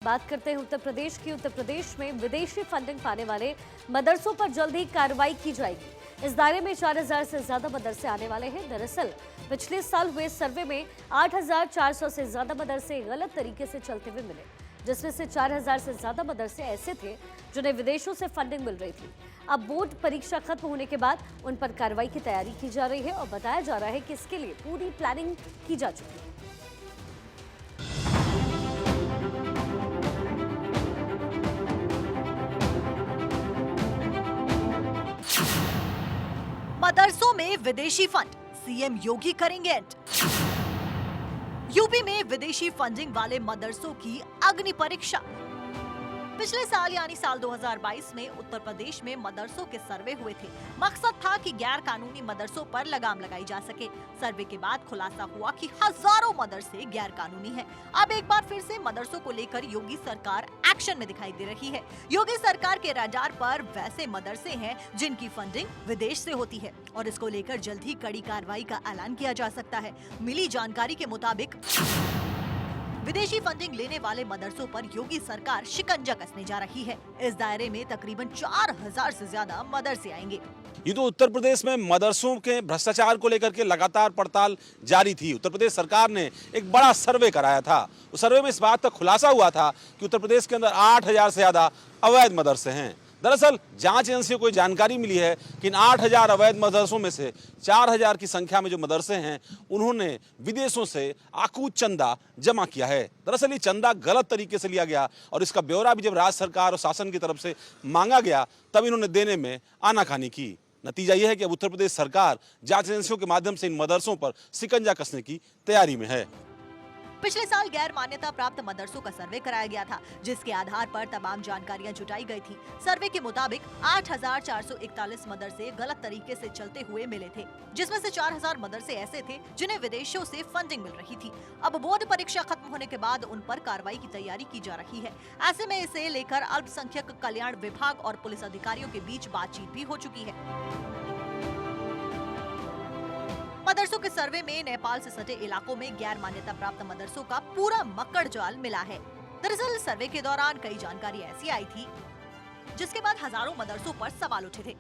बात करते हैं उत्तर प्रदेश की। उत्तर प्रदेश में विदेशी फंडिंग पाने वाले मदरसों पर जल्द ही कार्रवाई की जाएगी। इस दायरे में 4000 से ज्यादा मदरसे आने वाले हैं। दरअसल पिछले साल हुए सर्वे में 8400 से ज्यादा मदरसे गलत तरीके से चलते हुए मिले, जिसमें से 4000 से ज्यादा मदरसे ऐसे थे जिन्हें विदेशों से फंडिंग मिल रही थी। अब बोर्ड परीक्षा खत्म होने के बाद उन पर कार्रवाई की तैयारी की जा रही है और बताया जा रहा है कि इसके लिए पूरी प्लानिंग की जा चुकी है। मदरसों में विदेशी फंड, सीएम योगी करेंगे एंड। यूपी में विदेशी फंडिंग वाले मदरसों की अग्नि परीक्षा। पिछले साल यानी साल 2022 में उत्तर प्रदेश में मदरसों के सर्वे हुए थे। मकसद था कि गैर कानूनी मदरसों पर लगाम लगाई जा सके। सर्वे के बाद खुलासा हुआ कि हजारों मदरसे गैर कानूनी हैं। अब एक बार फिर से मदरसों को लेकर योगी सरकार एक्शन में दिखाई दे रही है। योगी सरकार के रडार पर वैसे मदरसे हैं जिनकी फंडिंग विदेश से होती है और इसको लेकर जल्द ही कड़ी कार्रवाई का ऐलान किया जा सकता है। मिली जानकारी के मुताबिक विदेशी फंडिंग लेने वाले मदरसों पर योगी सरकार शिकंजा कसने जा रही है। इस दायरे में तकरीबन 4000 से ज्यादा मदरसे आएंगे। ये तो उत्तर प्रदेश में मदरसों के भ्रष्टाचार को लेकर के लगातार पड़ताल जारी थी। उत्तर प्रदेश सरकार ने एक बड़ा सर्वे कराया था। उस सर्वे में इस बात का खुलासा हुआ था कि उत्तर प्रदेश के अंदर 8000 से ज्यादा अवैध मदरसे हैं। दरअसल जांच एजेंसी को कोई जानकारी मिली है कि इन 8000 अवैध मदरसों में से 4000 की संख्या में जो मदरसे हैं उन्होंने विदेशों से आकूत चंदा जमा किया है। दरअसल ये चंदा गलत तरीके से लिया गया और इसका ब्यौरा भी जब राज्य सरकार और शासन की तरफ से मांगा गया तब इन्होंने देने में आनाकानी की। नतीजा यह है कि अब उत्तर प्रदेश सरकार जांच एजेंसियों के माध्यम से इन मदरसों पर शिकंजा कसने की तैयारी में है। पिछले साल गैर मान्यता प्राप्त मदरसों का सर्वे कराया गया था, जिसके आधार पर तमाम जानकारियां जुटाई गई थी। सर्वे के मुताबिक 8441 मदरसे गलत तरीके से चलते हुए मिले थे, जिसमें से 4000 मदरसे ऐसे थे जिन्हें विदेशों से फंडिंग मिल रही थी। अब बोर्ड परीक्षा खत्म होने के बाद उन पर कार्रवाई की तैयारी की जा रही है। ऐसे में इसे लेकर अल्पसंख्यक कल्याण विभाग और पुलिस अधिकारियों के बीच बातचीत भी हो चुकी है। मदरसों के सर्वे में नेपाल से सटे इलाकों में गैर मान्यता प्राप्त मदरसों का पूरा मक्कड़ जाल मिला है। दरअसल सर्वे के दौरान कई जानकारी ऐसी आई थी जिसके बाद हजारों मदरसों पर सवाल उठे थे।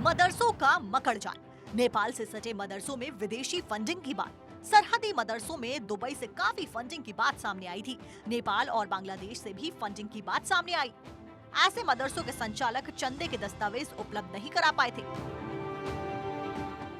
मदरसों का मक्कड़ जाल, नेपाल से सटे मदरसों में विदेशी फंडिंग की बात। सरहदी मदरसों में दुबई से काफी फंडिंग की बात सामने आई थी। नेपाल और बांग्लादेश से भी फंडिंग की बात सामने आई। ऐसे मदरसों के संचालक चंदे के दस्तावेज उपलब्ध नहीं करा पाए थे।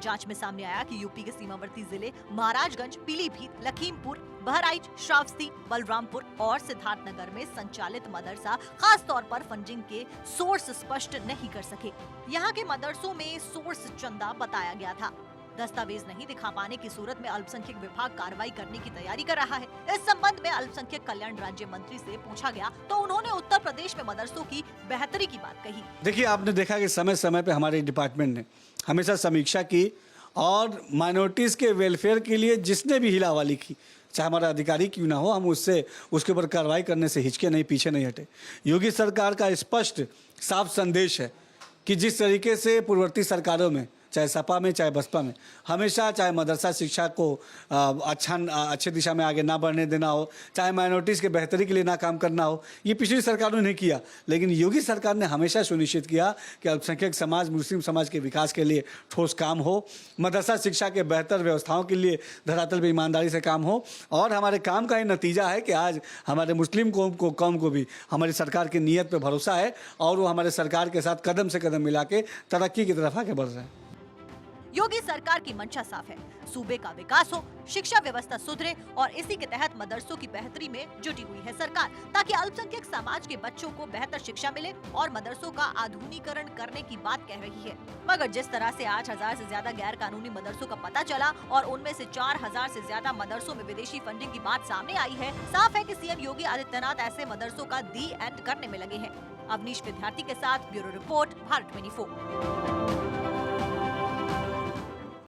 जांच में सामने आया कि यूपी के सीमावर्ती जिले महाराजगंज, पीलीभीत, लखीमपुर, बहराइच, श्रावस्ती, बलरामपुर और सिद्धार्थनगर में संचालित मदरसा खास तौर पर फंडिंग के सोर्स स्पष्ट नहीं कर सके। यहाँ के मदरसों में सोर्स चंदा बताया गया था। दस्तावेज नहीं दिखा पाने की सूरत में अल्पसंख्यक विभाग कार्रवाई करने की तैयारी कर रहा है। इस संबंध में अल्पसंख्यक कल्याण राज्य मंत्री से पूछा गया तो उन्होंने उत्तर प्रदेश में मदरसों की बेहतरी की बात कही। देखिए, आपने देखा कि समय समय पे हमारे डिपार्टमेंट ने हमेशा समीक्षा की और माइनॉरिटीज के वेलफेयर के लिए जिसने भी हिलावाली की, चाहे हमारा अधिकारी क्यों ना हो, हम उसके ऊपर कार्रवाई करने से हिचके नहीं, पीछे नहीं हटे। योगी सरकार का स्पष्ट साफ संदेश है कि जिस तरीके से पूर्ववर्ती सरकारों में, चाहे सपा में चाहे बसपा में, हमेशा चाहे मदरसा शिक्षा को अच्छे दिशा में आगे ना बढ़ने देना हो, चाहे माइनॉरिटीज़ के बेहतरी के लिए ना काम करना हो, ये पिछली सरकारों ने किया। लेकिन योगी सरकार ने हमेशा सुनिश्चित किया कि अल्पसंख्यक समाज, मुस्लिम समाज के विकास के लिए ठोस काम हो, मदरसा शिक्षा के बेहतर व्यवस्थाओं के लिए धरातल पर ईमानदारी से काम हो। और हमारे काम का ही नतीजा है कि आज हमारे मुस्लिम कौम को भी हमारी सरकार की नीयत पर भरोसा है और वो हमारे सरकार के साथ कदम से कदम मिला के तरक्की की तरफ आगे बढ़ रहे हैं। योगी सरकार की मंशा साफ है, सूबे का विकास हो, शिक्षा व्यवस्था सुधरे और इसी के तहत मदरसों की बेहतरी में जुटी हुई है सरकार, ताकि अल्पसंख्यक समाज के बच्चों को बेहतर शिक्षा मिले और मदरसों का आधुनिकीकरण करने की बात कह रही है। मगर जिस तरह से 8000 से ज्यादा गैर कानूनी मदरसों का पता चला और उनमें से 4000 से ज्यादा मदरसों में विदेशी फंडिंग की बात सामने आई है, साफ है कि सीएम योगी आदित्यनाथ ऐसे मदरसों का दी एंड करने में लगे हैं। अवनीश विद्यार्थी के साथ ब्यूरो रिपोर्ट, भारत 24।